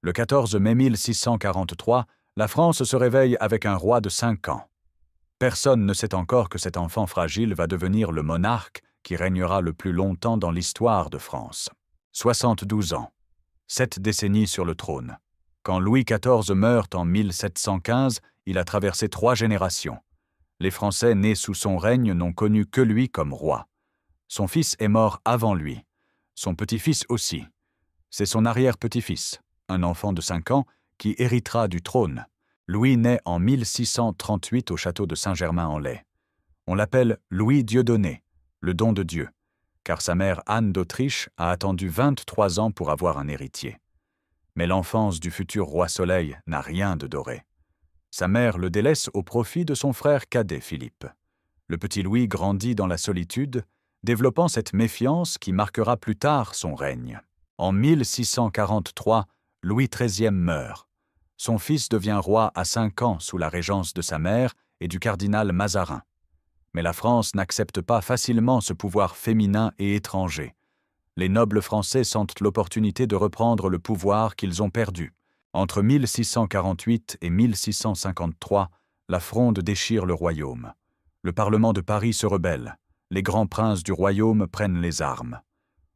Le 14 mai 1643, la France se réveille avec un roi de 5 ans. Personne ne sait encore que cet enfant fragile va devenir le monarque qui régnera le plus longtemps dans l'histoire de France. 72 ans, 7 décennies sur le trône. Quand Louis XIV meurt en 1715, il a traversé 3 générations. Les Français nés sous son règne n'ont connu que lui comme roi. Son fils est mort avant lui. Son petit-fils aussi. C'est son arrière-petit-fils, un enfant de 5 ans, qui héritera du trône. Louis naît en 1638 au château de Saint-Germain-en-Laye. On l'appelle Louis Dieudonné, le don de Dieu, car sa mère Anne d'Autriche a attendu 23 ans pour avoir un héritier. Mais l'enfance du futur roi Soleil n'a rien de doré. Sa mère le délaisse au profit de son frère cadet Philippe. Le petit Louis grandit dans la solitude, développant cette méfiance qui marquera plus tard son règne. En 1643, Louis XIII meurt. Son fils devient roi à 5 ans sous la régence de sa mère et du cardinal Mazarin. Mais la France n'accepte pas facilement ce pouvoir féminin et étranger. Les nobles français sentent l'opportunité de reprendre le pouvoir qu'ils ont perdu. Entre 1648 et 1653, la Fronde déchire le royaume. Le Parlement de Paris se rebelle. Les grands princes du royaume prennent les armes.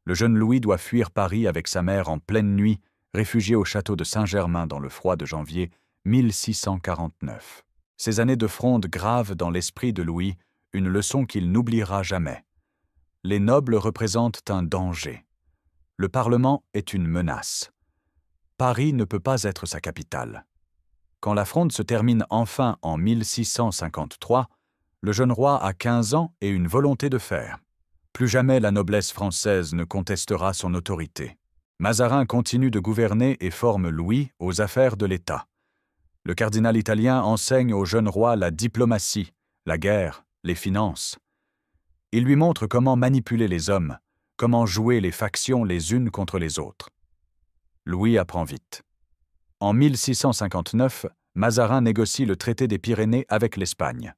Le jeune Louis doit fuir Paris avec sa mère en pleine nuit, réfugié au château de Saint-Germain dans le froid de janvier 1649. Ces années de fronde gravent dans l'esprit de Louis une leçon qu'il n'oubliera jamais. Les nobles représentent un danger. Le Parlement est une menace. Paris ne peut pas être sa capitale. Quand la fronde se termine enfin en 1653, le jeune roi a 15 ans et une volonté de fer. Plus jamais la noblesse française ne contestera son autorité. Mazarin continue de gouverner et forme Louis aux affaires de l'État. Le cardinal italien enseigne au jeune roi la diplomatie, la guerre, les finances. Il lui montre comment manipuler les hommes, comment jouer les factions les unes contre les autres. Louis apprend vite. En 1659, Mazarin négocie le traité des Pyrénées avec l'Espagne.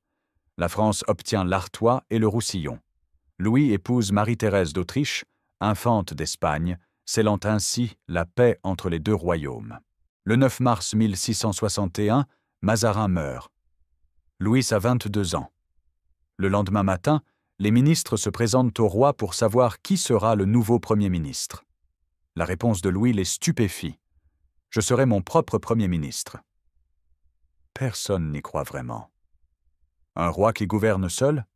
La France obtient l'Artois et le Roussillon. Louis épouse Marie-Thérèse d'Autriche, infante d'Espagne, scellant ainsi la paix entre les deux royaumes. Le 9 mars 1661, Mazarin meurt. Louis a 22 ans. Le lendemain matin, les ministres se présentent au roi pour savoir qui sera le nouveau Premier ministre. La réponse de Louis les stupéfie. « Je serai mon propre Premier ministre. » Personne n'y croit vraiment. Un roi qui gouverne seul?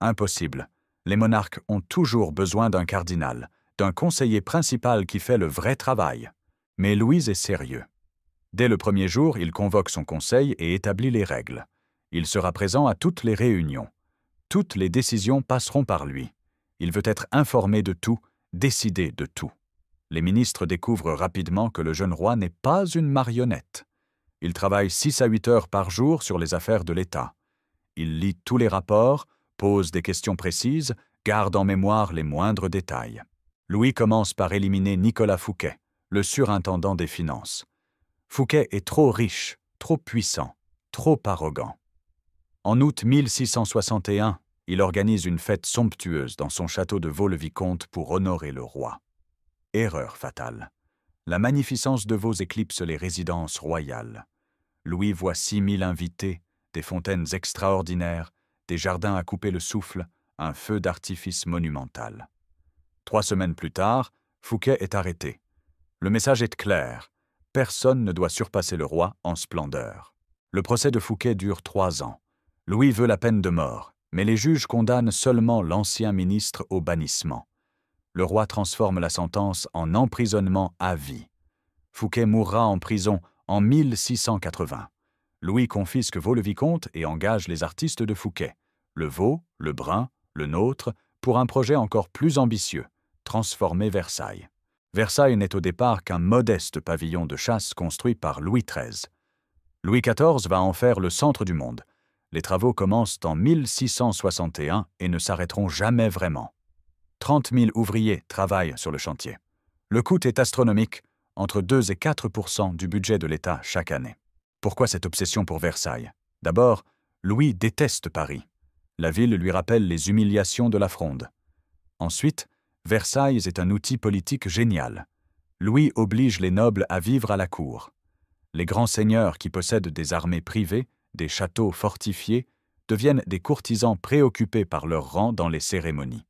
Impossible. Les monarques ont toujours besoin d'un cardinal, d'un conseiller principal qui fait le vrai travail. Mais Louis est sérieux. Dès le premier jour, il convoque son conseil et établit les règles. Il sera présent à toutes les réunions. Toutes les décisions passeront par lui. Il veut être informé de tout, décider de tout. Les ministres découvrent rapidement que le jeune roi n'est pas une marionnette. Il travaille 6 à 8 heures par jour sur les affaires de l'État. Il lit tous les rapports, pose des questions précises, garde en mémoire les moindres détails. Louis commence par éliminer Nicolas Fouquet, le surintendant des finances. Fouquet est trop riche, trop puissant, trop arrogant. En août 1661, il organise une fête somptueuse dans son château de Vaux-le-Vicomte pour honorer le roi. Erreur fatale. La magnificence de Vaux éclipse les résidences royales. Louis voit 6000 invités, des fontaines extraordinaires, des jardins à couper le souffle, un feu d'artifice monumental. 3 semaines plus tard, Fouquet est arrêté. Le message est clair. Personne ne doit surpasser le roi en splendeur. Le procès de Fouquet dure 3 ans. Louis veut la peine de mort, mais les juges condamnent seulement l'ancien ministre au bannissement. Le roi transforme la sentence en emprisonnement à vie. Fouquet mourra en prison en 1680. Louis confisque Vaux-le-Vicomte et engage les artistes de Fouquet, le Vaux, le Brun, le Nôtre, pour un projet encore plus ambitieux, transformer Versailles. Versailles n'est au départ qu'un modeste pavillon de chasse construit par Louis XIII. Louis XIV va en faire le centre du monde. Les travaux commencent en 1661 et ne s'arrêteront jamais vraiment. 30 000 ouvriers travaillent sur le chantier. Le coût est astronomique, entre 2 et 4% du budget de l'État chaque année. Pourquoi cette obsession pour Versailles? D'abord, Louis déteste Paris. La ville lui rappelle les humiliations de la Fronde. Ensuite, Versailles est un outil politique génial. Louis oblige les nobles à vivre à la cour. Les grands seigneurs qui possèdent des armées privées, des châteaux fortifiés, deviennent des courtisans préoccupés par leur rang dans les cérémonies.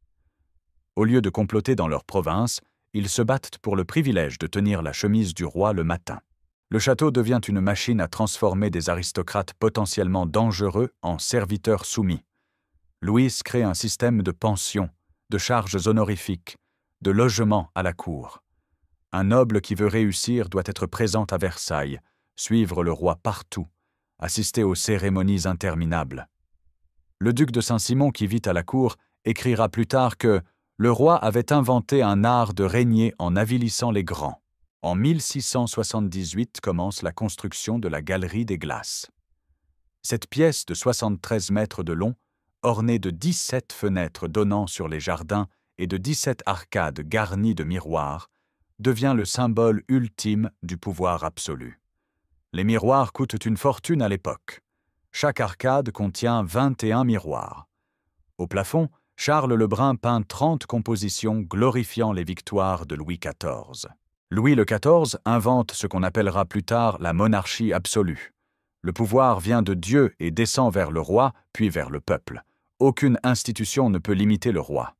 Au lieu de comploter dans leur province, ils se battent pour le privilège de tenir la chemise du roi le matin. Le château devient une machine à transformer des aristocrates potentiellement dangereux en serviteurs soumis. Louis crée un système de pensions, de charges honorifiques, de logements à la cour. Un noble qui veut réussir doit être présent à Versailles, suivre le roi partout, assister aux cérémonies interminables. Le duc de Saint-Simon, qui vit à la cour, écrira plus tard que le roi avait inventé un art de régner en avilissant les grands. En 1678 commence la construction de la Galerie des Glaces. Cette pièce de 73 mètres de long, ornée de 17 fenêtres donnant sur les jardins et de 17 arcades garnies de miroirs, devient le symbole ultime du pouvoir absolu. Les miroirs coûtent une fortune à l'époque. Chaque arcade contient 21 miroirs. Au plafond, Charles le Brun peint 30 compositions glorifiant les victoires de Louis XIV. Louis XIV invente ce qu'on appellera plus tard la monarchie absolue. Le pouvoir vient de Dieu et descend vers le roi, puis vers le peuple. Aucune institution ne peut limiter le roi.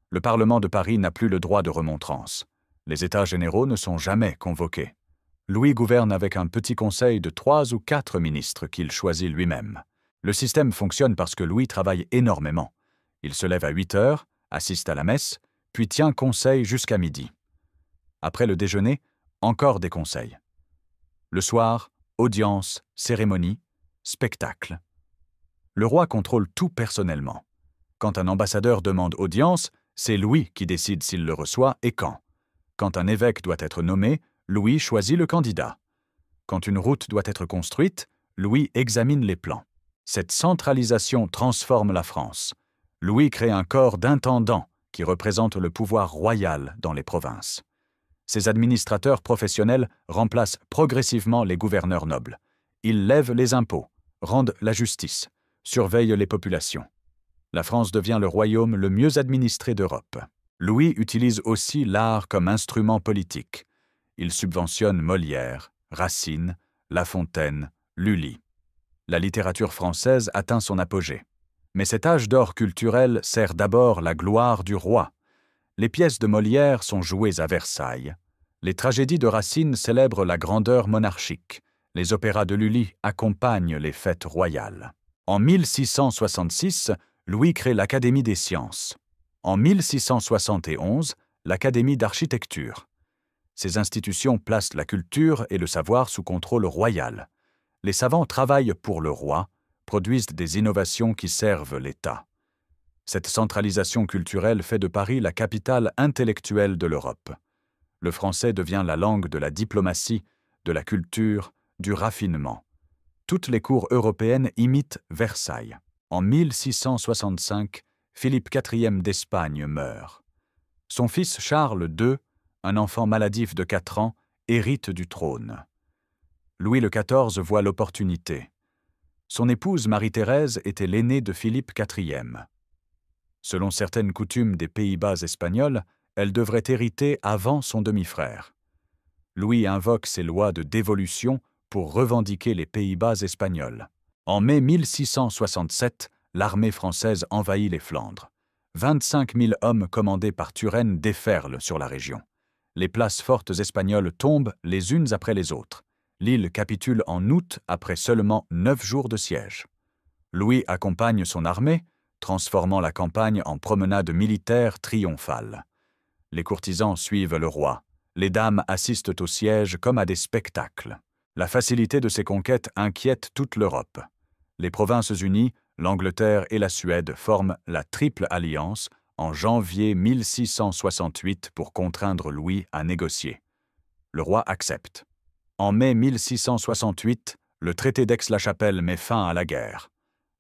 Le Parlement de Paris n'a plus le droit de remontrance. Les États généraux ne sont jamais convoqués. Louis gouverne avec un petit conseil de 3 ou 4 ministres qu'il choisit lui-même. Le système fonctionne parce que Louis travaille énormément. Il se lève à 8 heures, assiste à la messe, puis tient conseil jusqu'à midi. Après le déjeuner, encore des conseils. Le soir, audience, cérémonie, spectacle. Le roi contrôle tout personnellement. Quand un ambassadeur demande audience, c'est Louis qui décide s'il le reçoit et quand. Quand un évêque doit être nommé, Louis choisit le candidat. Quand une route doit être construite, Louis examine les plans. Cette centralisation transforme la France. Louis crée un corps d'intendants qui représente le pouvoir royal dans les provinces. Ces administrateurs professionnels remplacent progressivement les gouverneurs nobles. Ils lèvent les impôts, rendent la justice, surveillent les populations. La France devient le royaume le mieux administré d'Europe. Louis utilise aussi l'art comme instrument politique. Il subventionne Molière, Racine, La Fontaine, Lully. La littérature française atteint son apogée. Mais cet âge d'or culturel sert d'abord la gloire du roi. Les pièces de Molière sont jouées à Versailles. Les tragédies de Racine célèbrent la grandeur monarchique. Les opéras de Lully accompagnent les fêtes royales. En 1666, Louis crée l'Académie des sciences. En 1671, l'Académie d'architecture. Ces institutions placent la culture et le savoir sous contrôle royal. Les savants travaillent pour le roi, produisent des innovations qui servent l'État. Cette centralisation culturelle fait de Paris la capitale intellectuelle de l'Europe. Le français devient la langue de la diplomatie, de la culture, du raffinement. Toutes les cours européennes imitent Versailles. En 1665, Philippe IV d'Espagne meurt. Son fils Charles II, un enfant maladif de 4 ans, hérite du trône. Louis XIV voit l'opportunité. Son épouse Marie-Thérèse était l'aînée de Philippe IV. Selon certaines coutumes des Pays-Bas espagnols, elle devrait hériter avant son demi-frère. Louis invoque ses lois de dévolution pour revendiquer les Pays-Bas espagnols. En mai 1667, l'armée française envahit les Flandres. 25 000 hommes commandés par Turenne déferlent sur la région. Les places fortes espagnoles tombent les unes après les autres. L'île capitule en août après seulement 9 jours de siège. Louis accompagne son armée, transformant la campagne en promenade militaire triomphale. Les courtisans suivent le roi. Les dames assistent au siège comme à des spectacles. La facilité de ces conquêtes inquiète toute l'Europe. Les Provinces-Unies, l'Angleterre et la Suède forment la Triple Alliance en janvier 1668 pour contraindre Louis à négocier. Le roi accepte. En mai 1668, le traité d'Aix-la-Chapelle met fin à la guerre.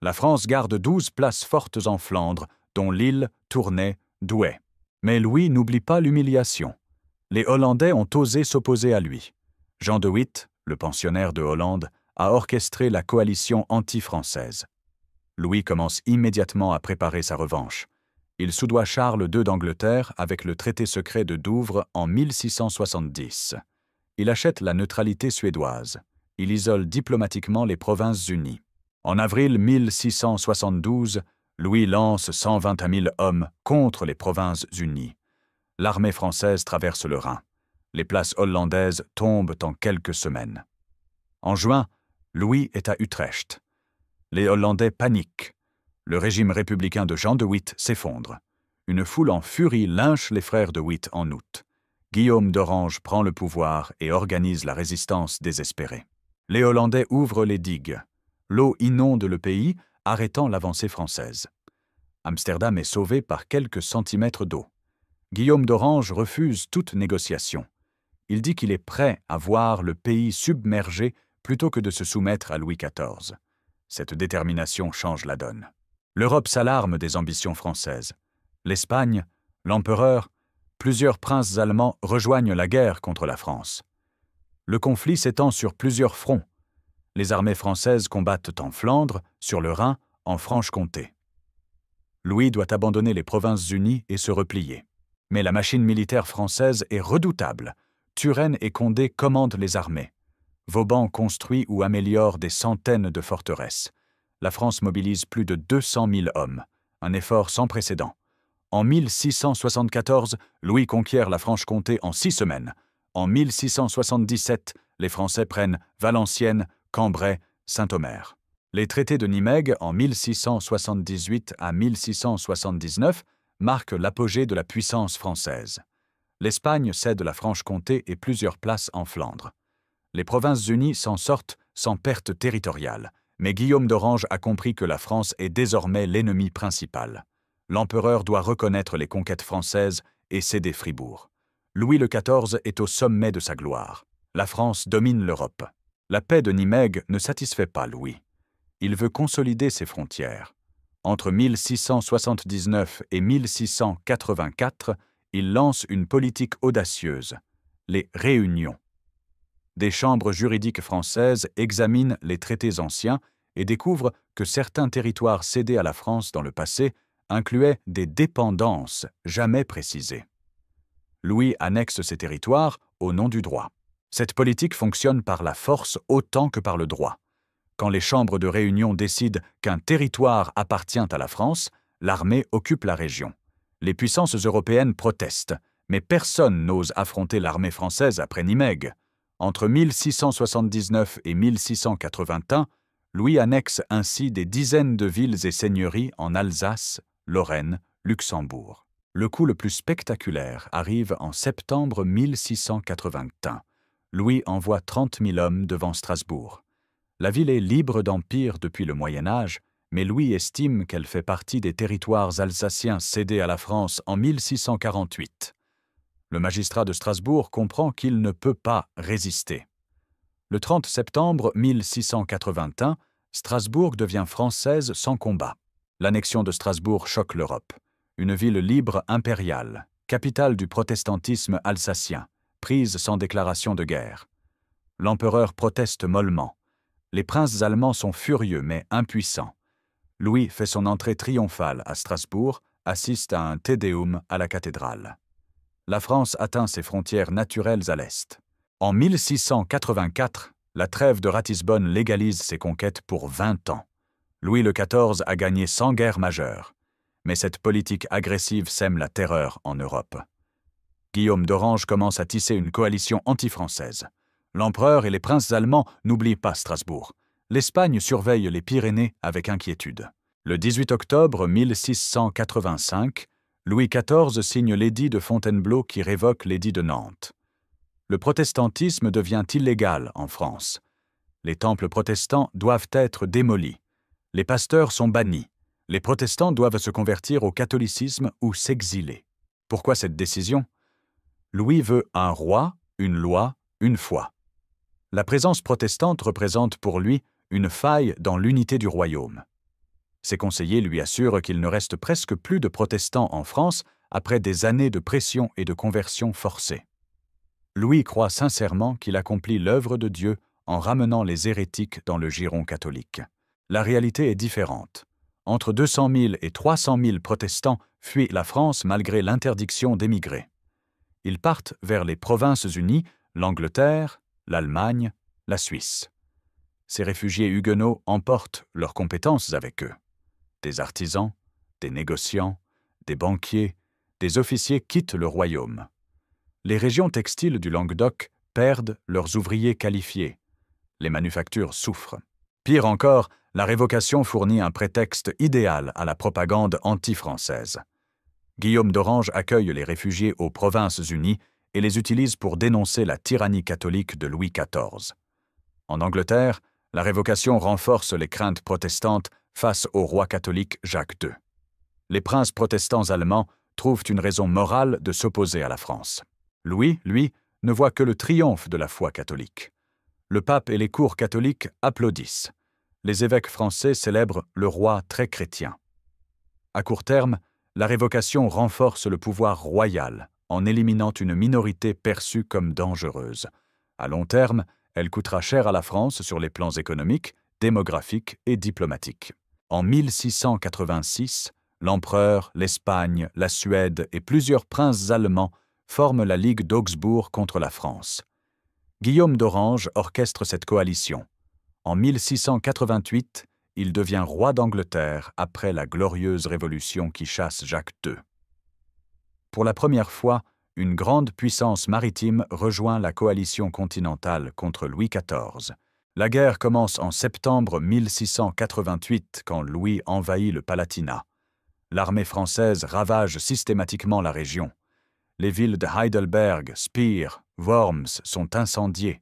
La France garde 12 places fortes en Flandre, dont Lille, Tournai, Douai. Mais Louis n'oublie pas l'humiliation. Les Hollandais ont osé s'opposer à lui. Jean de Witt, le pensionnaire de Hollande, a orchestré la coalition anti-française. Louis commence immédiatement à préparer sa revanche. Il soudoie Charles II d'Angleterre avec le traité secret de Douvres en 1670. Il achète la neutralité suédoise. Il isole diplomatiquement les Provinces-Unies. En avril 1672, Louis lance 121 000 hommes contre les Provinces-Unies. L'armée française traverse le Rhin. Les places hollandaises tombent en quelques semaines. En juin, Louis est à Utrecht. Les Hollandais paniquent. Le régime républicain de Jean de Witt s'effondre. Une foule en furie lynche les frères de Witt en août. Guillaume d'Orange prend le pouvoir et organise la résistance désespérée. Les Hollandais ouvrent les digues. L'eau inonde le pays, arrêtant l'avancée française. Amsterdam est sauvé par quelques centimètres d'eau. Guillaume d'Orange refuse toute négociation. Il dit qu'il est prêt à voir le pays submergé plutôt que de se soumettre à Louis XIV. Cette détermination change la donne. L'Europe s'alarme des ambitions françaises. L'Espagne, l'empereur, plusieurs princes allemands rejoignent la guerre contre la France. Le conflit s'étend sur plusieurs fronts. Les armées françaises combattent en Flandre, sur le Rhin, en Franche-Comté. Louis doit abandonner les Provinces-Unies et se replier. Mais la machine militaire française est redoutable. Turenne et Condé commandent les armées. Vauban construit ou améliore des centaines de forteresses. La France mobilise plus de 200 000 hommes, un effort sans précédent. En 1674, Louis conquiert la Franche-Comté en 6 semaines. En 1677, les Français prennent Valenciennes, Cambrai, Saint-Omer. Les traités de Nimègue en 1678 à 1679 marquent l'apogée de la puissance française. L'Espagne cède la Franche-Comté et plusieurs places en Flandre. Les Provinces-Unies s'en sortent sans perte territoriale, mais Guillaume d'Orange a compris que la France est désormais l'ennemi principal. L'empereur doit reconnaître les conquêtes françaises et céder Fribourg. Louis XIV est au sommet de sa gloire. La France domine l'Europe. La paix de Nimègue ne satisfait pas Louis. Il veut consolider ses frontières. Entre 1679 et 1684, il lance une politique audacieuse, les réunions. Des chambres juridiques françaises examinent les traités anciens et découvrent que certains territoires cédés à la France dans le passé incluaient des dépendances jamais précisées. Louis annexe ces territoires au nom du droit. Cette politique fonctionne par la force autant que par le droit. Quand les chambres de réunion décident qu'un territoire appartient à la France, l'armée occupe la région. Les puissances européennes protestent, mais personne n'ose affronter l'armée française après Nimègue. Entre 1679 et 1681, Louis annexe ainsi des dizaines de villes et seigneuries en Alsace, Lorraine, Luxembourg. Le coup le plus spectaculaire arrive en septembre 1681. Louis envoie 30 000 hommes devant Strasbourg. La ville est libre d'empire depuis le Moyen Âge, mais Louis estime qu'elle fait partie des territoires alsaciens cédés à la France en 1648. Le magistrat de Strasbourg comprend qu'il ne peut pas résister. Le 30 septembre 1681, Strasbourg devient française sans combat. L'annexion de Strasbourg choque l'Europe. Une ville libre impériale, capitale du protestantisme alsacien, prise sans déclaration de guerre. L'empereur proteste mollement. Les princes allemands sont furieux mais impuissants. Louis fait son entrée triomphale à Strasbourg, assiste à un Te Deum à la cathédrale. La France atteint ses frontières naturelles à l'est. En 1684, la trêve de Ratisbonne légalise ses conquêtes pour 20 ans. Louis XIV a gagné 100 guerres majeures. Mais cette politique agressive sème la terreur en Europe. Guillaume d'Orange commence à tisser une coalition anti-française. L'empereur et les princes allemands n'oublient pas Strasbourg. L'Espagne surveille les Pyrénées avec inquiétude. Le 18 octobre 1685, Louis XIV signe l'édit de Fontainebleau qui révoque l'édit de Nantes. Le protestantisme devient illégal en France. Les temples protestants doivent être démolis. Les pasteurs sont bannis. Les protestants doivent se convertir au catholicisme ou s'exiler. Pourquoi cette décision? Louis veut un roi, une loi, une foi. La présence protestante représente pour lui une faille dans l'unité du royaume. Ses conseillers lui assurent qu'il ne reste presque plus de protestants en France après des années de pression et de conversion forcées. Louis croit sincèrement qu'il accomplit l'œuvre de Dieu en ramenant les hérétiques dans le giron catholique. La réalité est différente. Entre 200 000 et 300 000 protestants fuient la France malgré l'interdiction d'émigrer. Ils partent vers les Provinces-Unies, l'Angleterre, l'Allemagne, la Suisse. Ces réfugiés huguenots emportent leurs compétences avec eux. Des artisans, des négociants, des banquiers, des officiers quittent le royaume. Les régions textiles du Languedoc perdent leurs ouvriers qualifiés. Les manufactures souffrent. Pire encore, la révocation fournit un prétexte idéal à la propagande anti-française. Guillaume d'Orange accueille les réfugiés aux Provinces-Unies et les utilise pour dénoncer la tyrannie catholique de Louis XIV. En Angleterre, la révocation renforce les craintes protestantes face au roi catholique Jacques II. Les princes protestants allemands trouvent une raison morale de s'opposer à la France. Louis, lui, ne voit que le triomphe de la foi catholique. Le pape et les cours catholiques applaudissent. Les évêques français célèbrent le roi très chrétien. À court terme, la révocation renforce le pouvoir royal en éliminant une minorité perçue comme dangereuse. À long terme, elle coûtera cher à la France sur les plans économiques, démographiques et diplomatiques. En 1686, l'empereur, l'Espagne, la Suède et plusieurs princes allemands forment la Ligue d'Augsbourg contre la France. Guillaume d'Orange orchestre cette coalition. En 1688, il devient roi d'Angleterre après la glorieuse révolution qui chasse Jacques II. Pour la première fois, une grande puissance maritime rejoint la coalition continentale contre Louis XIV. La guerre commence en septembre 1688 quand Louis envahit le Palatinat. L'armée française ravage systématiquement la région. Les villes de Heidelberg, Speer, Worms sont incendiées.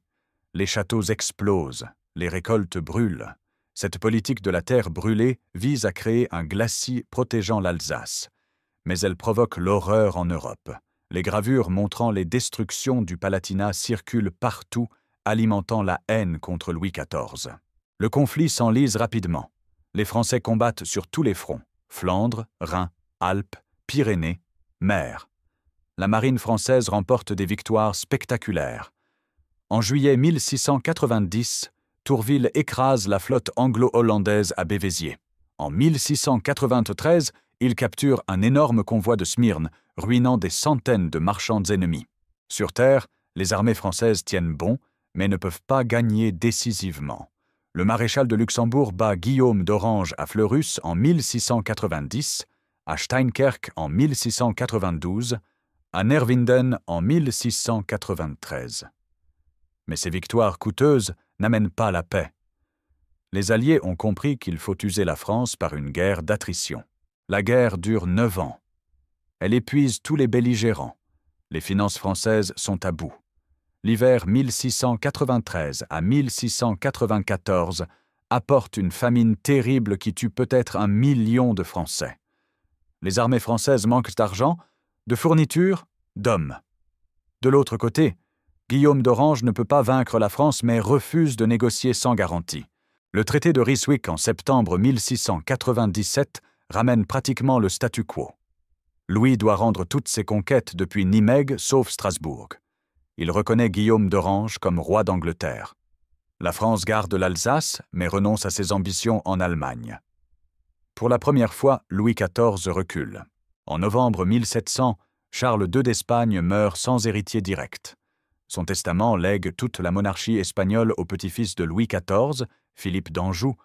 Les châteaux explosent, les récoltes brûlent. Cette politique de la terre brûlée vise à créer un glacis protégeant l'Alsace. Mais elle provoque l'horreur en Europe. Les gravures montrant les destructions du Palatinat circulent partout, alimentant la haine contre Louis XIV. Le conflit s'enlise rapidement. Les Français combattent sur tous les fronts. Flandre, Rhin, Alpes, Pyrénées, mer. La marine française remporte des victoires spectaculaires. En juillet 1690, Tourville écrase la flotte anglo-hollandaise à Bévésiers. En 1693, il capture un énorme convoi de Smyrne, ruinant des centaines de marchands ennemis. Sur terre, les armées françaises tiennent bon, mais ne peuvent pas gagner décisivement. Le maréchal de Luxembourg bat Guillaume d'Orange à Fleurus en 1690, à Steinkerk en 1692, à Neerwinden en 1693. Mais ces victoires coûteuses n'amènent pas la paix. Les Alliés ont compris qu'il faut user la France par une guerre d'attrition. La guerre dure 9 ans. Elle épuise tous les belligérants. Les finances françaises sont à bout. L'hiver 1693 à 1694 apporte une famine terrible qui tue peut-être 1 million de Français. Les armées françaises manquent d'argent, de fournitures, d'hommes. De l'autre côté, Guillaume d'Orange ne peut pas vaincre la France mais refuse de négocier sans garantie. Le traité de Ryswick en septembre 1697 ramène pratiquement le statu quo. Louis doit rendre toutes ses conquêtes depuis Nimègue sauf Strasbourg. Il reconnaît Guillaume d'Orange comme roi d'Angleterre. La France garde l'Alsace mais renonce à ses ambitions en Allemagne. Pour la première fois, Louis XIV recule. En novembre 1700, Charles II d'Espagne meurt sans héritier direct. Son testament lègue toute la monarchie espagnole au petit-fils de Louis XIV, Philippe d'Anjou,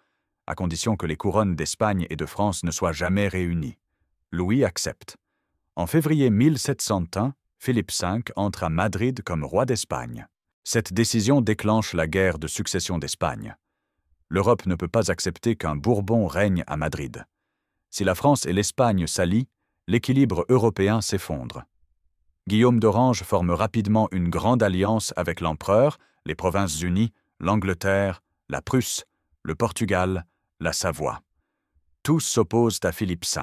à condition que les couronnes d'Espagne et de France ne soient jamais réunies. Louis accepte. En février 1701, Philippe V entre à Madrid comme roi d'Espagne. Cette décision déclenche la guerre de succession d'Espagne. L'Europe ne peut pas accepter qu'un Bourbon règne à Madrid. Si la France et l'Espagne s'allient, l'équilibre européen s'effondre. Guillaume d'Orange forme rapidement une grande alliance avec l'empereur, les Provinces-Unies, l'Angleterre, la Prusse, le Portugal, la Savoie. Tous s'opposent à Philippe V.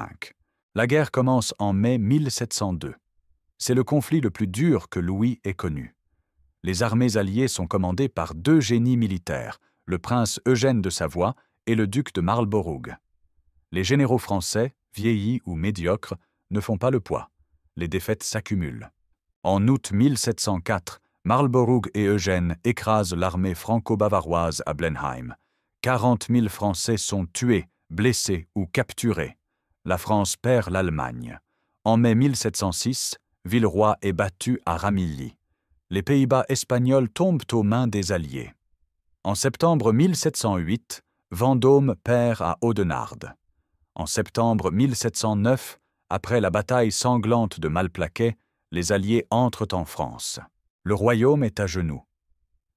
La guerre commence en mai 1702. C'est le conflit le plus dur que Louis ait connu. Les armées alliées sont commandées par 2 génies militaires, le prince Eugène de Savoie et le duc de Marlborough. Les généraux français, vieillis ou médiocres, ne font pas le poids. Les défaites s'accumulent. En août 1704, Marlborough et Eugène écrasent l'armée franco-bavaroise à Blenheim. 40 000 Français sont tués, blessés ou capturés. La France perd l'Allemagne. En mai 1706, Villeroy est battu à Ramillies. Les Pays-Bas espagnols tombent aux mains des Alliés. En septembre 1708, Vendôme perd à Audenarde. En septembre 1709, après la bataille sanglante de Malplaquet, les Alliés entrent en France. Le royaume est à genoux.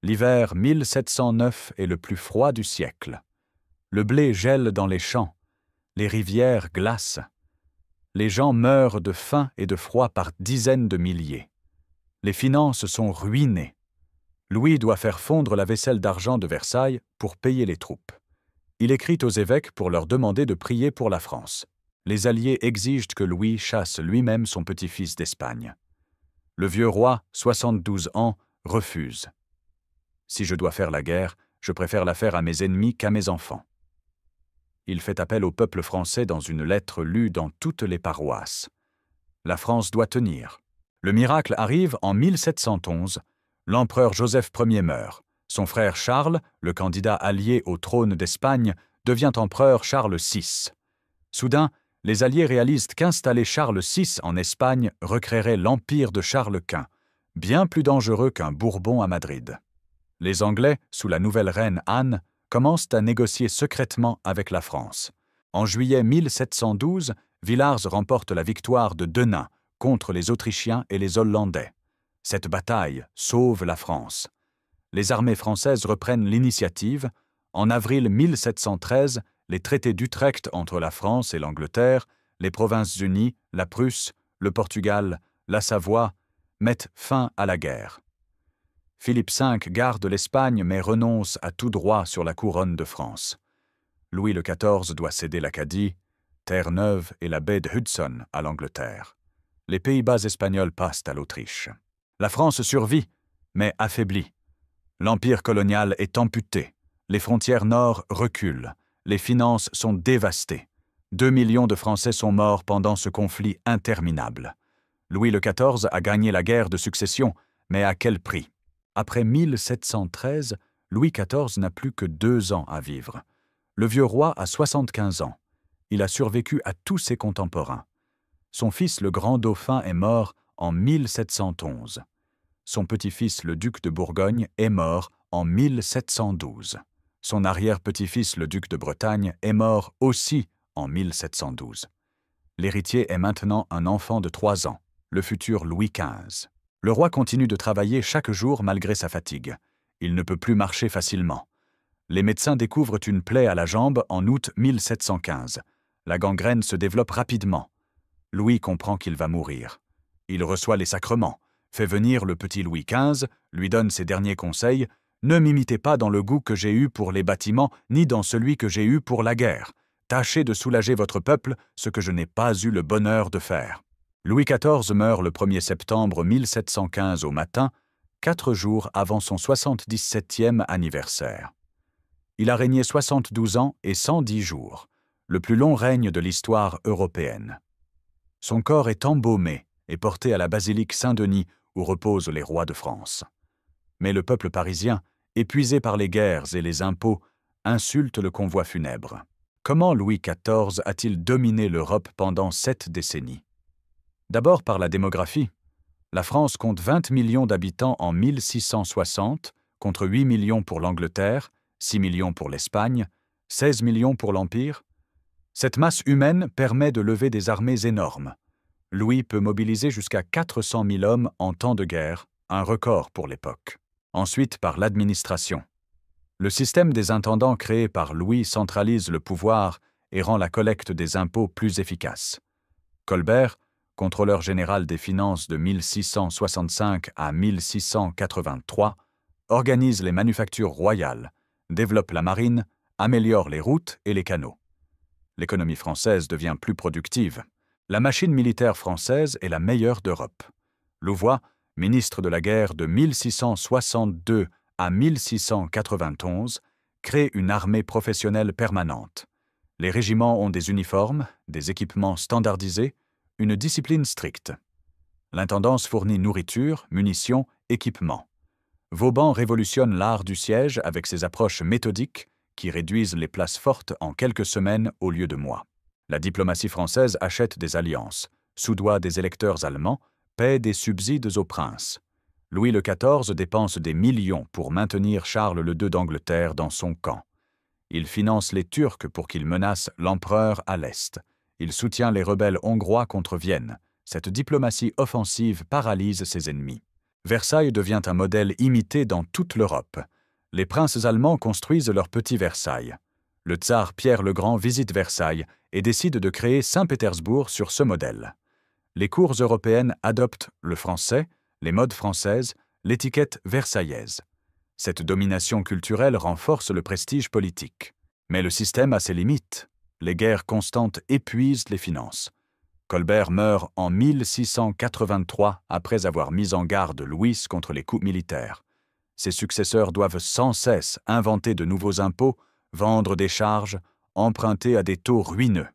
L'hiver 1709 est le plus froid du siècle. Le blé gèle dans les champs. Les rivières glacent. Les gens meurent de faim et de froid par dizaines de milliers. Les finances sont ruinées. Louis doit faire fondre la vaisselle d'argent de Versailles pour payer les troupes. Il écrit aux évêques pour leur demander de prier pour la France. Les Alliés exigent que Louis chasse lui-même son petit-fils d'Espagne. Le vieux roi, 72 ans, refuse. « Si je dois faire la guerre, je préfère la faire à mes ennemis qu'à mes enfants. » Il fait appel au peuple français dans une lettre lue dans toutes les paroisses. La France doit tenir. Le miracle arrive en 1711. L'empereur Joseph Ier meurt. Son frère Charles, le candidat allié au trône d'Espagne, devient empereur Charles VI. Soudain, les Alliés réalisent qu'installer Charles VI en Espagne recréerait l'empire de Charles Quint, bien plus dangereux qu'un Bourbon à Madrid. Les Anglais, sous la nouvelle reine Anne, commencent à négocier secrètement avec la France. En juillet 1712, Villars remporte la victoire de Denain contre les Autrichiens et les Hollandais. Cette bataille sauve la France. Les armées françaises reprennent l'initiative. En avril 1713, les traités d'Utrecht entre la France et l'Angleterre, les Provinces-Unies, la Prusse, le Portugal, la Savoie, mettent fin à la guerre. Philippe V garde l'Espagne mais renonce à tout droit sur la couronne de France. Louis XIV doit céder l'Acadie, Terre-Neuve et la baie de Hudson à l'Angleterre. Les Pays-Bas espagnols passent à l'Autriche. La France survit, mais affaiblie. L'empire colonial est amputé. Les frontières nord reculent. Les finances sont dévastées. 2 millions de Français sont morts pendant ce conflit interminable. Louis XIV a gagné la guerre de succession, mais à quel prix? Après 1713, Louis XIV n'a plus que 2 ans à vivre. Le vieux roi a 75 ans. Il a survécu à tous ses contemporains. Son fils, le grand dauphin, est mort en 1711. Son petit-fils, le duc de Bourgogne, est mort en 1712. Son arrière-petit-fils, le duc de Bretagne, est mort aussi en 1712. L'héritier est maintenant un enfant de 3 ans, le futur Louis XV. Le roi continue de travailler chaque jour malgré sa fatigue. Il ne peut plus marcher facilement. Les médecins découvrent une plaie à la jambe en août 1715. La gangrène se développe rapidement. Louis comprend qu'il va mourir. Il reçoit les sacrements, fait venir le petit Louis XV, lui donne ses derniers conseils. « Ne m'imitez pas dans le goût que j'ai eu pour les bâtiments, ni dans celui que j'ai eu pour la guerre. Tâchez de soulager votre peuple, ce que je n'ai pas eu le bonheur de faire. » Louis XIV meurt le 1er septembre 1715 au matin, 4 jours avant son 77e anniversaire. Il a régné 72 ans et 110 jours, le plus long règne de l'histoire européenne. Son corps est embaumé et porté à la basilique Saint-Denis où reposent les rois de France. Mais le peuple parisien, épuisé par les guerres et les impôts, insulte le convoi funèbre. Comment Louis XIV a-t-il dominé l'Europe pendant 7 décennies? D'abord par la démographie. La France compte 20 millions d'habitants en 1660, contre 8 millions pour l'Angleterre, 6 millions pour l'Espagne, 16 millions pour l'Empire. Cette masse humaine permet de lever des armées énormes. Louis peut mobiliser jusqu'à 400 000 hommes en temps de guerre, un record pour l'époque. Ensuite, par l'administration. Le système des intendants créé par Louis centralise le pouvoir et rend la collecte des impôts plus efficace. Colbert, contrôleur général des finances de 1665 à 1683, organise les manufactures royales, développe la marine, améliore les routes et les canaux. L'économie française devient plus productive. La machine militaire française est la meilleure d'Europe. Louvois, ministre de la guerre de 1662 à 1691, crée une armée professionnelle permanente. Les régiments ont des uniformes, des équipements standardisés, une discipline stricte. L'intendance fournit nourriture, munitions, équipements. Vauban révolutionne l'art du siège avec ses approches méthodiques qui réduisent les places fortes en quelques semaines au lieu de mois. La diplomatie française achète des alliances. soudoie des électeurs allemands, paie des subsides aux princes. Louis XIV dépense des millions pour maintenir Charles II d'Angleterre dans son camp. Il finance les Turcs pour qu'ils menacent l'empereur à l'est. Il soutient les rebelles hongrois contre Vienne. Cette diplomatie offensive paralyse ses ennemis. Versailles devient un modèle imité dans toute l'Europe. Les princes allemands construisent leur petit Versailles. Le tsar Pierre le Grand visite Versailles et décide de créer Saint-Pétersbourg sur ce modèle. Les cours européennes adoptent le français, les modes françaises, l'étiquette versaillaise. Cette domination culturelle renforce le prestige politique. Mais le système a ses limites. Les guerres constantes épuisent les finances. Colbert meurt en 1683 après avoir mis en garde Louis contre les coups militaires. Ses successeurs doivent sans cesse inventer de nouveaux impôts, vendre des charges, emprunter à des taux ruineux.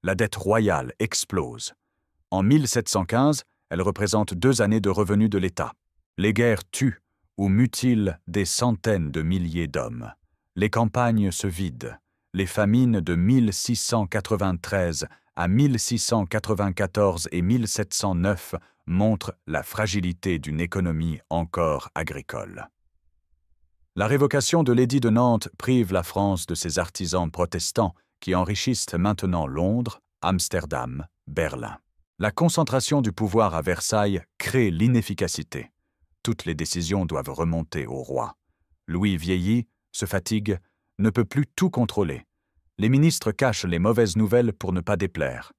La dette royale explose. En 1715, elle représente 2 années de revenus de l'État. Les guerres tuent ou mutilent des centaines de milliers d'hommes. Les campagnes se vident. Les famines de 1693 à 1694 et 1709 montrent la fragilité d'une économie encore agricole. La révocation de l'édit de Nantes prive la France de ses artisans protestants qui enrichissent maintenant Londres, Amsterdam, Berlin. La concentration du pouvoir à Versailles crée l'inefficacité. Toutes les décisions doivent remonter au roi. Louis vieillit, se fatigue, ne peut plus tout contrôler. Les ministres cachent les mauvaises nouvelles pour ne pas déplaire.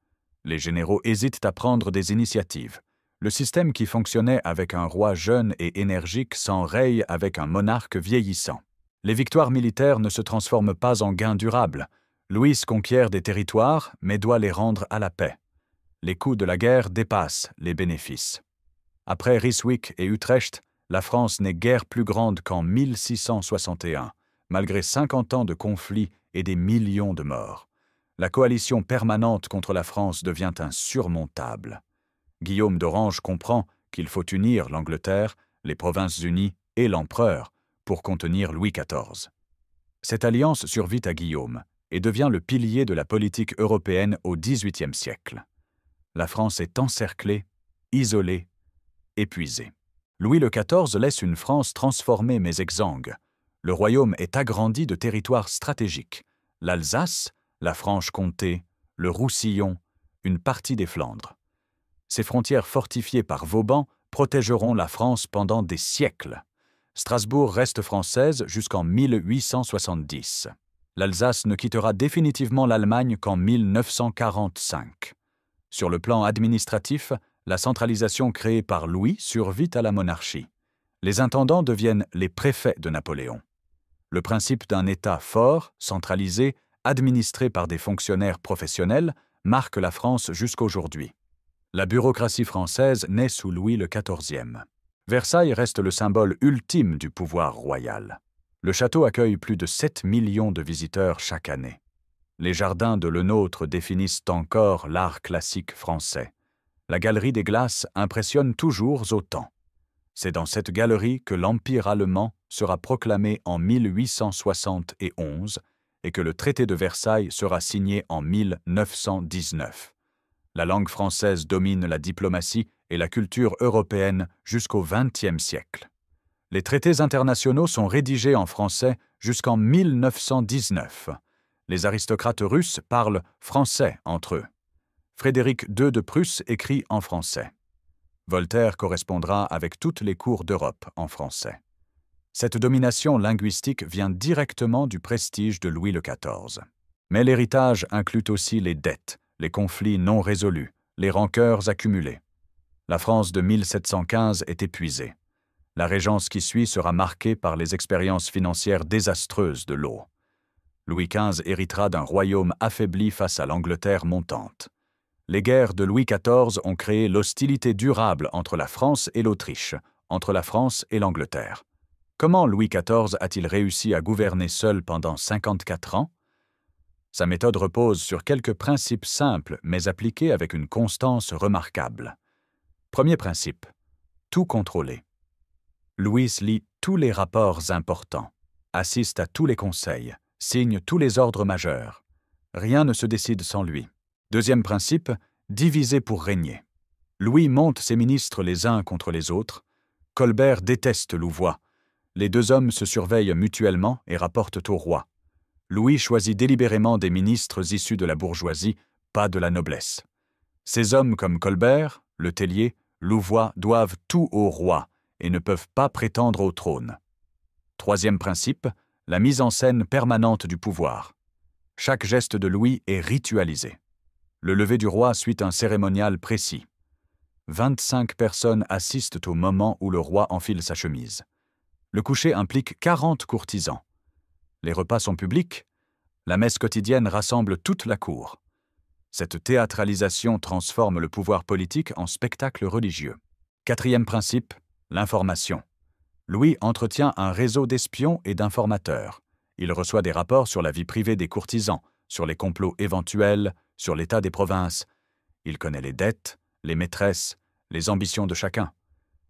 Les généraux hésitent à prendre des initiatives. Le système qui fonctionnait avec un roi jeune et énergique s'enraye avec un monarque vieillissant. Les victoires militaires ne se transforment pas en gains durables. Louis conquiert des territoires, mais doit les rendre à la paix. Les coûts de la guerre dépassent les bénéfices. Après Ryswick et Utrecht, la France n'est guère plus grande qu'en 1661, malgré 50 ans de conflits et des millions de morts. La coalition permanente contre la France devient insurmontable. Guillaume d'Orange comprend qu'il faut unir l'Angleterre, les Provinces-Unies et l'empereur pour contenir Louis XIV. Cette alliance survit à Guillaume et devient le pilier de la politique européenne au XVIIIe siècle. La France est encerclée, isolée, épuisée. Louis XIV laisse une France transformée mais exsangue. Le royaume est agrandi de territoires stratégiques. L'Alsace, la Franche-Comté, le Roussillon, une partie des Flandres. Ces frontières fortifiées par Vauban protégeront la France pendant des siècles. Strasbourg reste française jusqu'en 1870. L'Alsace ne quittera définitivement l'Allemagne qu'en 1945. Sur le plan administratif, la centralisation créée par Louis survit à la monarchie. Les intendants deviennent les préfets de Napoléon. Le principe d'un État fort, centralisé, administré par des fonctionnaires professionnels, marque la France jusqu'aujourd'hui. La bureaucratie française naît sous Louis XIV. Versailles reste le symbole ultime du pouvoir royal. Le château accueille plus de 7 millions de visiteurs chaque année. Les jardins de Lenôtre définissent encore l'art classique français. La galerie des Glaces impressionne toujours autant. C'est dans cette galerie que l'Empire allemand sera proclamé en 1871 et que le traité de Versailles sera signé en 1919. La langue française domine la diplomatie et la culture européenne jusqu'au XXe siècle. Les traités internationaux sont rédigés en français jusqu'en 1919. Les aristocrates russes parlent français entre eux. Frédéric II de Prusse écrit en français. Voltaire correspondra avec toutes les cours d'Europe en français. Cette domination linguistique vient directement du prestige de Louis XIV. Mais l'héritage inclut aussi les dettes, les conflits non résolus, les rancœurs accumulées. La France de 1715 est épuisée. La régence qui suit sera marquée par les expériences financières désastreuses de l'eau. Louis XV héritera d'un royaume affaibli face à l'Angleterre montante. Les guerres de Louis XIV ont créé l'hostilité durable entre la France et l'Autriche, entre la France et l'Angleterre. Comment Louis XIV a-t-il réussi à gouverner seul pendant 54 ans? Sa méthode repose sur quelques principes simples mais appliqués avec une constance remarquable. Premier principe, tout contrôler. Louis lit tous les rapports importants, assiste à tous les conseils, signe tous les ordres majeurs. Rien ne se décide sans lui. Deuxième principe, Diviser pour régner. Louis monte ses ministres les uns contre les autres. Colbert déteste Louvois. Les deux hommes se surveillent mutuellement et rapportent au roi. Louis choisit délibérément des ministres issus de la bourgeoisie, pas de la noblesse. Ces hommes comme Colbert, Le Tellier, Louvois doivent tout au roi et ne peuvent pas prétendre au trône. Troisième principe, la mise en scène permanente du pouvoir. Chaque geste de Louis est ritualisé. Le lever du roi suit un cérémonial précis. 25 personnes assistent au moment où le roi enfile sa chemise. Le coucher implique 40 courtisans. Les repas sont publics. La messe quotidienne rassemble toute la cour. Cette théâtralisation transforme le pouvoir politique en spectacle religieux. Quatrième principe, l'information. Louis entretient un réseau d'espions et d'informateurs. Il reçoit des rapports sur la vie privée des courtisans, sur les complots éventuels, sur l'état des provinces. Il connaît les dettes, les maîtresses, les ambitions de chacun.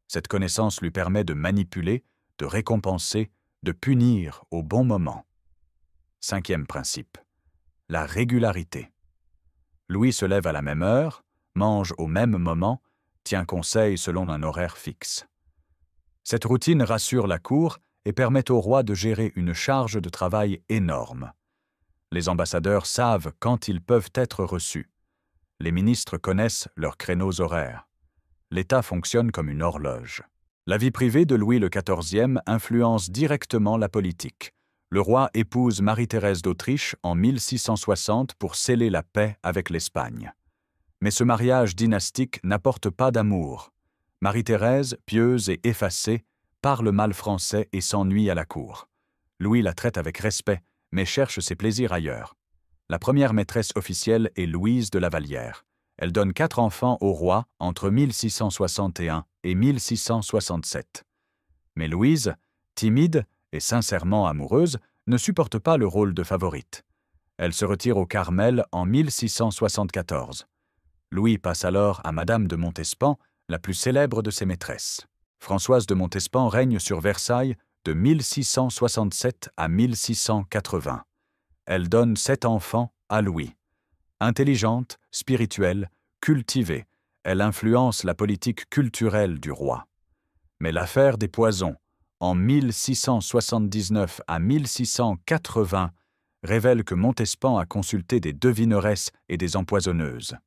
Cette connaissance lui permet de manipuler, de récompenser, de punir au bon moment. Cinquième principe, la régularité. Louis se lève à la même heure, mange au même moment, tient conseil selon un horaire fixe. Cette routine rassure la cour et permet au roi de gérer une charge de travail énorme. Les ambassadeurs savent quand ils peuvent être reçus. Les ministres connaissent leurs créneaux horaires. L'État fonctionne comme une horloge. La vie privée de Louis XIV influence directement la politique. Le roi épouse Marie-Thérèse d'Autriche en 1660 pour sceller la paix avec l'Espagne. Mais ce mariage dynastique n'apporte pas d'amour. Marie-Thérèse, pieuse et effacée, parle mal français et s'ennuie à la cour. Louis la traite avec respect, mais cherche ses plaisirs ailleurs. La première maîtresse officielle est Louise de La Vallière. Elle donne 4 enfants au roi entre 1661 et 1667. Mais Louise, timide et sincèrement amoureuse, ne supporte pas le rôle de favorite. Elle se retire au Carmel en 1674. Louis passe alors à Madame de Montespan, la plus célèbre de ses maîtresses. Françoise de Montespan règne sur Versailles de 1667 à 1680. Elle donne 7 enfants à Louis. Intelligente, spirituelle, cultivée, elle influence la politique culturelle du roi. Mais l'affaire des poisons, en 1679 à 1680, révèle que Montespan a consulté des devineresses et des empoisonneuses.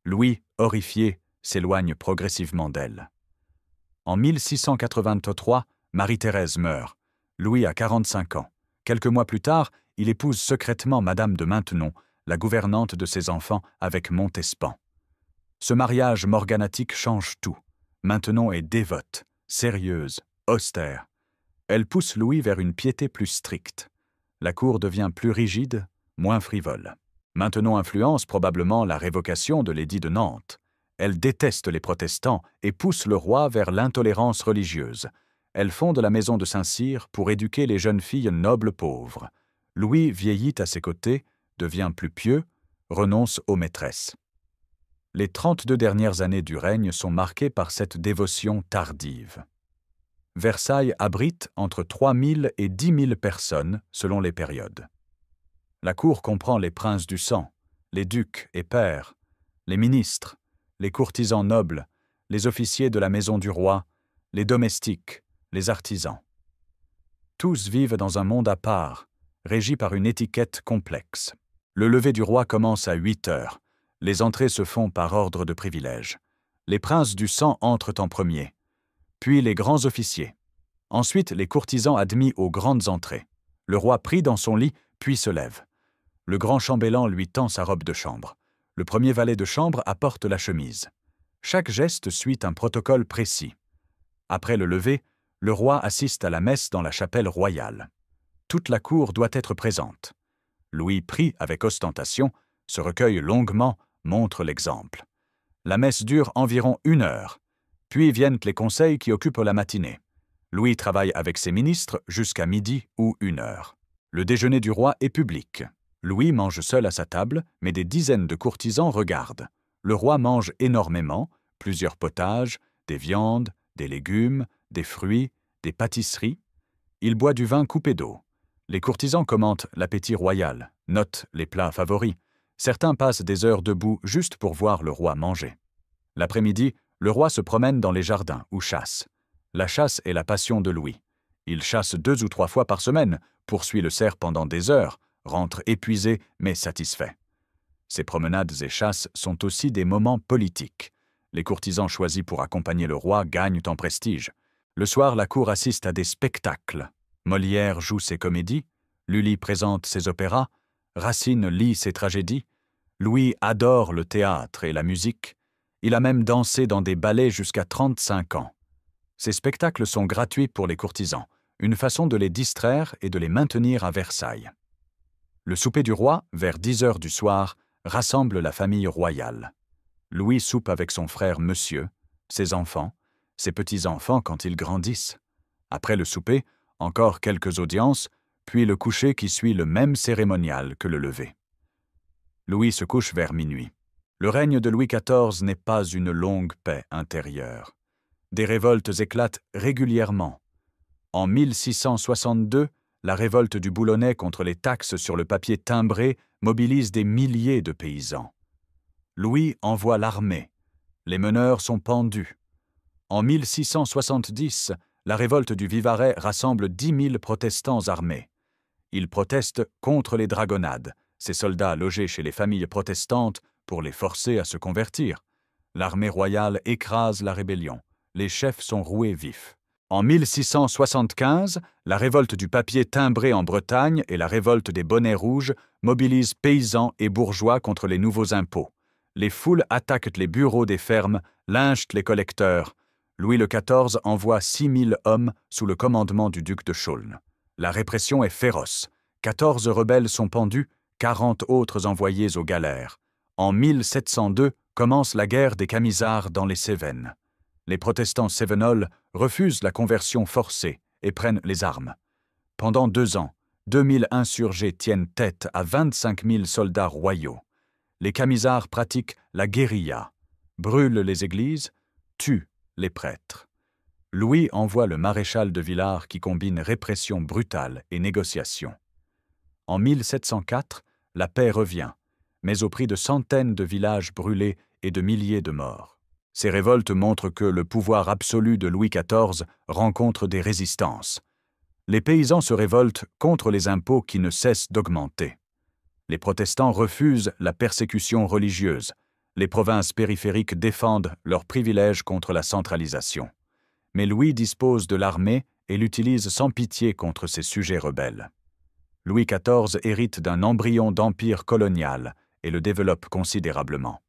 Louis, horrifié, s'éloigne progressivement d'elle. En 1683, Marie-Thérèse meurt. Louis a 45 ans. Quelques mois plus tard, il épouse secrètement Madame de Maintenon, la gouvernante de ses enfants, avec Montespan. Ce mariage morganatique change tout. Maintenon est dévote, sérieuse, austère. Elle pousse Louis vers une piété plus stricte. La cour devient plus rigide, moins frivole. Maintenon influence probablement la révocation de l'édit de Nantes. Elle déteste les protestants et pousse le roi vers l'intolérance religieuse. Elle fonde la maison de Saint-Cyr pour éduquer les jeunes filles nobles pauvres. Louis vieillit à ses côtés, devient plus pieux, renonce aux maîtresses. Les 32 dernières années du règne sont marquées par cette dévotion tardive. Versailles abrite entre 3 000 et 10 000 personnes selon les périodes. La cour comprend les princes du sang, les ducs et pairs, les ministres, les courtisans nobles, les officiers de la maison du roi, les domestiques, les artisans. Tous vivent dans un monde à part, régi par une étiquette complexe. Le lever du roi commence à 8 heures. Les entrées se font par ordre de privilège. Les princes du sang entrent en premier, puis les grands officiers. Ensuite, les courtisans admis aux grandes entrées. Le roi prie dans son lit, puis se lève. Le grand chambellan lui tend sa robe de chambre. Le premier valet de chambre apporte la chemise. Chaque geste suit un protocole précis. Après le lever, le roi assiste à la messe dans la chapelle royale. Toute la cour doit être présente. Louis prie avec ostentation, se recueille longuement, montre l'exemple. La messe dure environ 1 heure. Puis viennent les conseils qui occupent la matinée. Louis travaille avec ses ministres jusqu'à midi ou 1 heure. Le déjeuner du roi est public. Louis mange seul à sa table, mais des dizaines de courtisans regardent. Le roi mange énormément, plusieurs potages, des viandes, des légumes, des fruits, des pâtisseries. Il boit du vin coupé d'eau. Les courtisans commentent l'appétit royal, notent les plats favoris, Certains passent des heures debout juste pour voir le roi manger. L'après-midi, le roi se promène dans les jardins ou chasse. La chasse est la passion de Louis. Il chasse 2 ou 3 fois par semaine, poursuit le cerf pendant des heures, rentre épuisé mais satisfait. Ces promenades et chasses sont aussi des moments politiques. Les courtisans choisis pour accompagner le roi gagnent en prestige. Le soir, la cour assiste à des spectacles. Molière joue ses comédies, Lully présente ses opéras, Racine lit ses tragédies, Louis adore le théâtre et la musique. Il a même dansé dans des ballets jusqu'à 35 ans. Ces spectacles sont gratuits pour les courtisans, une façon de les distraire et de les maintenir à Versailles. Le souper du roi, vers 10 heures du soir, rassemble la famille royale. Louis soupe avec son frère Monsieur, ses enfants, ses petits-enfants quand ils grandissent. Après le souper, encore quelques audiences, puis le coucher qui suit le même cérémonial que le lever. Louis se couche vers minuit. Le règne de Louis XIV n'est pas une longue paix intérieure. Des révoltes éclatent régulièrement. En 1662, la révolte du Boulonnais contre les taxes sur le papier timbré mobilise des milliers de paysans. Louis envoie l'armée. Les meneurs sont pendus. En 1670, la révolte du Vivarais rassemble 10 000 protestants armés. Ils protestent contre les dragonnades, ces soldats logés chez les familles protestantes pour les forcer à se convertir. L'armée royale écrase la rébellion. Les chefs sont roués vifs. En 1675, la révolte du papier timbré en Bretagne et la révolte des bonnets rouges mobilisent paysans et bourgeois contre les nouveaux impôts. Les foules attaquent les bureaux des fermes, lynchent les collecteurs. Louis XIV envoie 6 000 hommes sous le commandement du duc de Chaulnes. La répression est féroce. 14 rebelles sont pendus, 40 autres envoyés aux galères. En 1702 commence la guerre des Camisards dans les Cévennes. Les protestants cévenols refusent la conversion forcée et prennent les armes. Pendant 2 ans, 2000 insurgés tiennent tête à 25 000 soldats royaux. Les Camisards pratiquent la guérilla, brûlent les églises, tuent les prêtres. Louis envoie le maréchal de Villars qui combine répression brutale et négociation. En 1704, la paix revient, mais au prix de centaines de villages brûlés et de milliers de morts. Ces révoltes montrent que le pouvoir absolu de Louis XIV rencontre des résistances. Les paysans se révoltent contre les impôts qui ne cessent d'augmenter. Les protestants refusent la persécution religieuse. Les provinces périphériques défendent leurs privilèges contre la centralisation. Mais Louis dispose de l'armée et l'utilise sans pitié contre ses sujets rebelles. Louis XIV hérite d'un embryon d'empire colonial et le développe considérablement.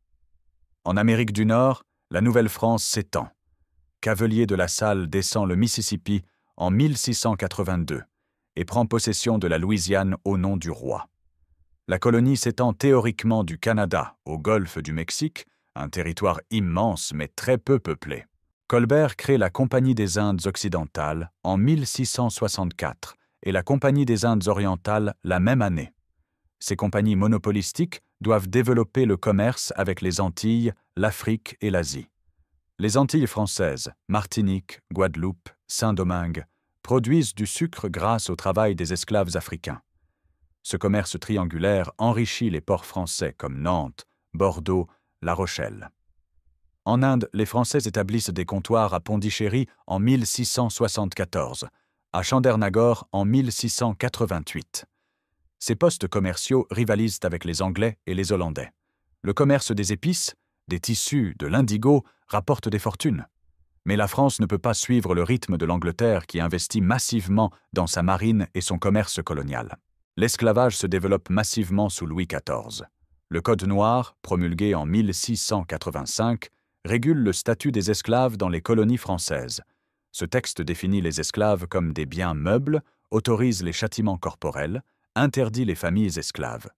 En Amérique du Nord, la Nouvelle-France s'étend. Cavelier de La Salle descend le Mississippi en 1682 et prend possession de la Louisiane au nom du roi. La colonie s'étend théoriquement du Canada au golfe du Mexique, un territoire immense mais très peu peuplé. Colbert crée la Compagnie des Indes occidentales en 1664 et la Compagnie des Indes orientales la même année. Ces compagnies monopolistiques doivent développer le commerce avec les Antilles, l'Afrique et l'Asie. Les Antilles françaises, Martinique, Guadeloupe, Saint-Domingue, produisent du sucre grâce au travail des esclaves africains. Ce commerce triangulaire enrichit les ports français comme Nantes, Bordeaux, La Rochelle. En Inde, les Français établissent des comptoirs à Pondichéry en 1674, à Chandernagore en 1688. Ces postes commerciaux rivalisent avec les Anglais et les Hollandais. Le commerce des épices, des tissus, de l'indigo rapporte des fortunes. Mais la France ne peut pas suivre le rythme de l'Angleterre qui investit massivement dans sa marine et son commerce colonial. L'esclavage se développe massivement sous Louis XIV. Le Code noir, promulgué en 1685, régule le statut des esclaves dans les colonies françaises. Ce texte définit les esclaves comme des biens meubles, autorise les châtiments corporels, interdit les familles esclaves.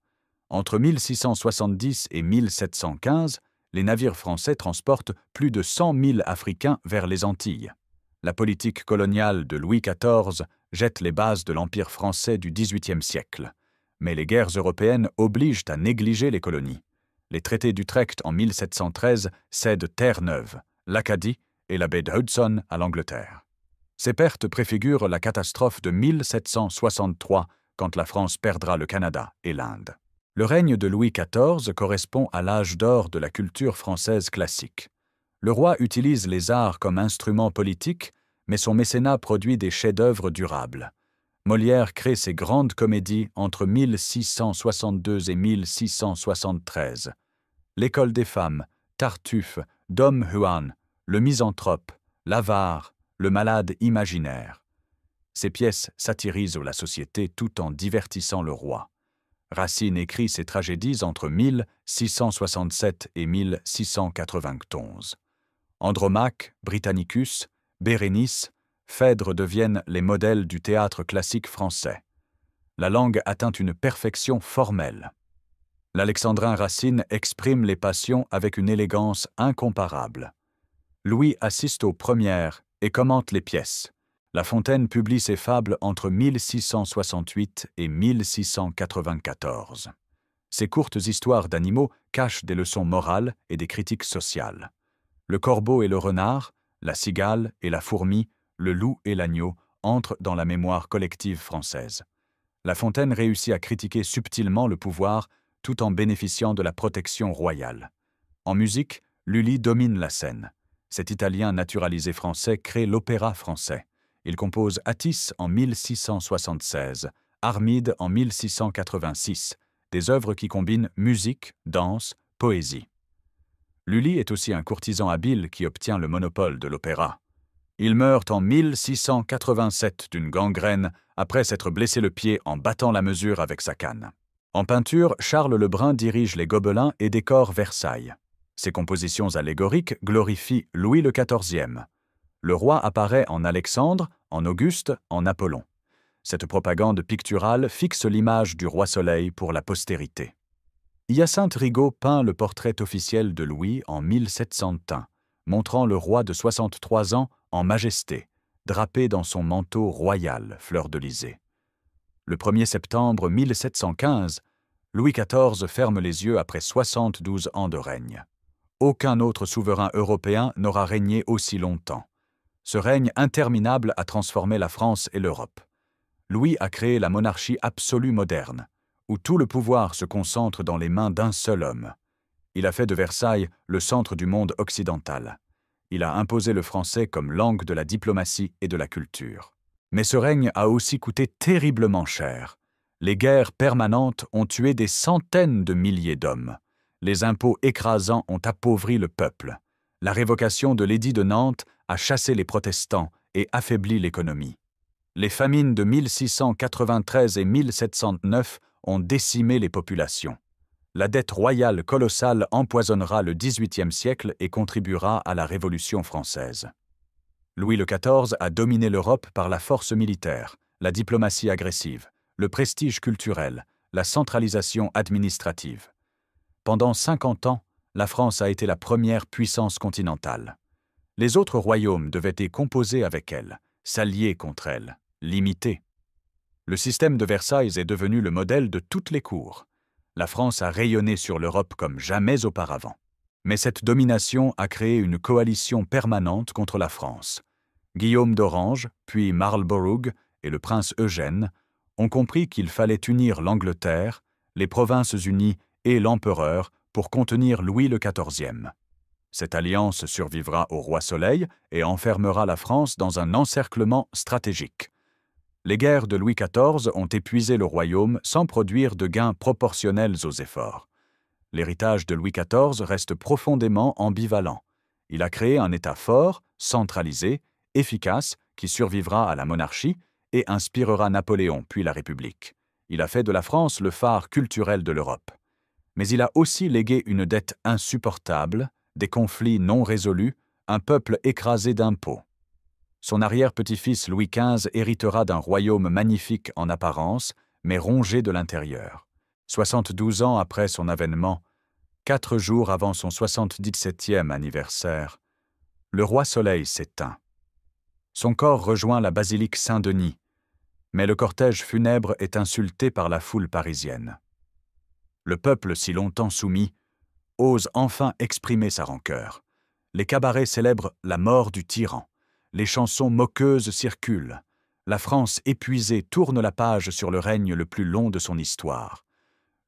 Entre 1670 et 1715, les navires français transportent plus de 100 000 Africains vers les Antilles. La politique coloniale de Louis XIV jette les bases de l'Empire français du XVIIIe siècle. Mais les guerres européennes obligent à négliger les colonies. Les traités d'Utrecht en 1713 cèdent Terre-Neuve, l'Acadie et la baie de Hudson à l'Angleterre. Ces pertes préfigurent la catastrophe de 1763 quand la France perdra le Canada et l'Inde. Le règne de Louis XIV correspond à l'âge d'or de la culture française classique. Le roi utilise les arts comme instrument politique, mais son mécénat produit des chefs-d'œuvre durables. Molière crée ses grandes comédies entre 1662 et 1673. L'École des femmes, Tartuffe, Dom Juan, Le Misanthrope, L'Avare, Le Malade imaginaire. Ces pièces satirisent la société tout en divertissant le roi. Racine écrit ses tragédies entre 1667 et 1691. Andromaque, Britannicus, Bérénice, Phèdre deviennent les modèles du théâtre classique français. La langue atteint une perfection formelle. L'alexandrin Racine exprime les passions avec une élégance incomparable. Louis assiste aux premières et commente les pièces. La Fontaine publie ses fables entre 1668 et 1694. Ces courtes histoires d'animaux cachent des leçons morales et des critiques sociales. Le corbeau et le renard, la cigale et la fourmi, le loup et l'agneau entrent dans la mémoire collective française. La Fontaine réussit à critiquer subtilement le pouvoir tout en bénéficiant de la protection royale. En musique, Lully domine la scène. Cet Italien naturalisé français crée l'opéra français. Il compose Attis en 1676, Armide en 1686, des œuvres qui combinent musique, danse, poésie. Lully est aussi un courtisan habile qui obtient le monopole de l'opéra. Il meurt en 1687 d'une gangrène après s'être blessé le pied en battant la mesure avec sa canne. En peinture, Charles Lebrun dirige les Gobelins et décore Versailles. Ses compositions allégoriques glorifient Louis XIV. Le roi apparaît en Alexandre, en Auguste, en Apollon. Cette propagande picturale fixe l'image du roi Soleil pour la postérité. Hyacinthe Rigaud peint le portrait officiel de Louis en 1701, montrant le roi de 63 ans en majesté, drapé dans son manteau royal fleur-de-lysée. Le 1er septembre 1715, Louis XIV ferme les yeux après 72 ans de règne. Aucun autre souverain européen n'aura régné aussi longtemps. Ce règne interminable a transformé la France et l'Europe. Louis a créé la monarchie absolue moderne, où tout le pouvoir se concentre dans les mains d'un seul homme. Il a fait de Versailles le centre du monde occidental. Il a imposé le français comme langue de la diplomatie et de la culture. Mais ce règne a aussi coûté terriblement cher. Les guerres permanentes ont tué des centaines de milliers d'hommes. Les impôts écrasants ont appauvri le peuple. La révocation de l'édit de Nantes a chassé les protestants et affaibli l'économie. Les famines de 1693 et 1709 ont décimé les populations. La dette royale colossale empoisonnera le XVIIIe siècle et contribuera à la Révolution française. Louis XIV a dominé l'Europe par la force militaire, la diplomatie agressive, le prestige culturel, la centralisation administrative. Pendant 50 ans, la France a été la première puissance continentale. Les autres royaumes devaient être composés avec elle, s'allier contre elle, l'imiter. Le système de Versailles est devenu le modèle de toutes les cours. La France a rayonné sur l'Europe comme jamais auparavant. Mais cette domination a créé une coalition permanente contre la France. Guillaume d'Orange, puis Marlborough et le prince Eugène ont compris qu'il fallait unir l'Angleterre, les Provinces-Unies et l'empereur pour contenir Louis XIV. Cette alliance survivra au roi Soleil et enfermera la France dans un encerclement stratégique. Les guerres de Louis XIV ont épuisé le royaume sans produire de gains proportionnels aux efforts. L'héritage de Louis XIV reste profondément ambivalent. Il a créé un État fort, centralisé, efficace, qui survivra à la monarchie et inspirera Napoléon puis la République. Il a fait de la France le phare culturel de l'Europe. Mais il a aussi légué une dette insupportable, des conflits non résolus, un peuple écrasé d'impôts. Son arrière-petit-fils Louis XV héritera d'un royaume magnifique en apparence, mais rongé de l'intérieur. 72 ans après son avènement, 4 jours avant son 77e anniversaire, le roi Soleil s'éteint. Son corps rejoint la basilique Saint-Denis, mais le cortège funèbre est insulté par la foule parisienne. Le peuple, si longtemps soumis, ose enfin exprimer sa rancœur. Les cabarets célèbrent la mort du tyran. Les chansons moqueuses circulent. La France épuisée tourne la page sur le règne le plus long de son histoire.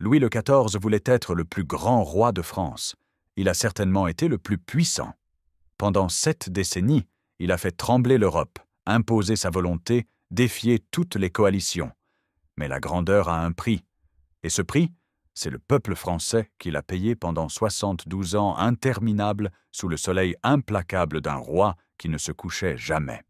Louis XIV voulait être le plus grand roi de France. Il a certainement été le plus puissant. Pendant 7 décennies, il a fait trembler l'Europe, imposer sa volonté, défier toutes les coalitions. Mais la grandeur a un prix. Et ce prix, c'est le peuple français qui l'a payé pendant 72 ans interminables sous le soleil implacable d'un roi qui ne se couchait jamais.